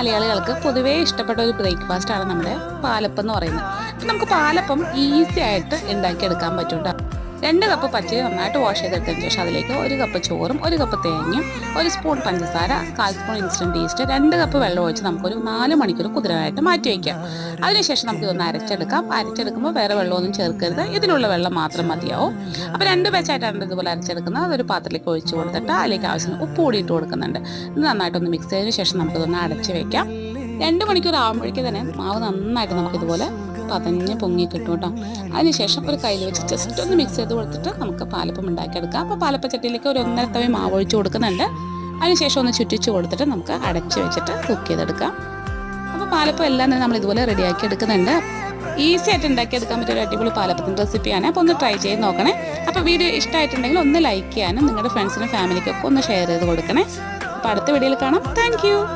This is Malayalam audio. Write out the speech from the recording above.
മലയാളികൾക്ക് പൊതുവേ ഇഷ്ടപ്പെട്ട ഒരു ബ്രേക്ക്ഫാസ്റ്റാണ് നമ്മുടെ പാലപ്പം എന്ന് പറയുന്നത്. അപ്പം നമുക്ക് പാലപ്പം ഈസി ആയിട്ട് ഉണ്ടാക്കിയെടുക്കാൻ പറ്റും കേട്ടോ. 2 കപ്പ് പച്ചരി നന്നായിട്ട് വാഷ് ചെയ്തെടുത്തതിന് ശേഷം അതിലേക്ക് 1 കപ്പ് ചോറും 1 കപ്പ് തേങ്ങയും 1 സ്പൂൺ പഞ്ചസാര 1/4 സ്പൂൺ ഇൻസ്റ്റൻറ്റ് ഈസ്റ്റ് 2 കപ്പ് വെള്ളം ഒഴിച്ച് നമുക്കൊരു 4 മണിക്കൂർ കുതിരാനായിട്ട് മാറ്റി വയ്ക്കാം. അതിനുശേഷം നമുക്ക് ഇതൊന്ന് അരച്ചെടുക്കാം. അരച്ചെടുക്കുമ്പോൾ വേറെ വെള്ളമൊന്നും ചേർക്കരുത്, ഇതിലുള്ള വെള്ളം മാത്രം മതിയാവും. അപ്പോൾ 2 ബാച്ചായിട്ടാണ് ഇതുപോലെ അരച്ചെടുക്കുന്നത്. അതൊരു പാത്രത്തിലേക്ക് ഒഴിച്ച് കൊടുത്തിട്ട് അതിലേക്ക് ആവശ്യത്തിന് ഉപ്പ് കൂടി ഇട്ട് കൊടുക്കുന്നുണ്ട്. ഇത് നന്നായിട്ടൊന്ന് മിക്സ് ചെയ്തതിന് ശേഷം നമുക്കിതൊന്ന് അടച്ച് വയ്ക്കാം. 2 മണിക്കൂർ ആകുമ്പോഴേക്കും തന്നെ മാവ് നന്നായിട്ട് നമുക്കിതുപോലെ പതഞ്ഞ് പൊങ്ങി കിട്ടും കേട്ടോ. അതിനുശേഷം ഒരു കയ്യിൽ വെച്ച് ജസ്റ്റ് ഒന്ന് മിക്സ് ചെയ്ത് കൊടുത്തിട്ട് നമുക്ക് പാലപ്പം ഉണ്ടാക്കിയെടുക്കാം. അപ്പോൾ പാലപ്പച്ചട്ടിയിലേക്ക് ഒരു 1.5 തവി മാവ് ഒഴിച്ച് കൊടുക്കുന്നുണ്ട്. അതിനുശേഷം ഒന്ന് ചുറ്റിച്ച് കൊടുത്തിട്ട് നമുക്ക് അടച്ച് വെച്ചിട്ട് കുക്ക് ചെയ്തെടുക്കാം. അപ്പോൾ പാലപ്പം എല്ലാം തന്നെ നമ്മൾ ഇതുപോലെ റെഡിയാക്കി എടുക്കുന്നുണ്ട്. ഈസി ആയിട്ട് ഉണ്ടാക്കിയെടുക്കാൻ പറ്റിയ ഒരു അടിപൊളി പാലപ്പത്തിൻ്റെ റെസിപ്പിയാണ്. അപ്പോൾ ഒന്ന് ട്രൈ ചെയ്ത് നോക്കണേ. അപ്പോൾ വീഡിയോ ഇഷ്ടമായിട്ടുണ്ടെങ്കിൽ ഒന്ന് ലൈക്ക് ചെയ്യാനും നിങ്ങളുടെ ഫ്രണ്ട്സിനും ഫാമിലിക്കൊക്കെ ഒന്ന് ഷെയർ ചെയ്ത് കൊടുക്കണേ. അപ്പോൾ അടുത്ത വീഡിയോയിൽ കാണാം. താങ്ക്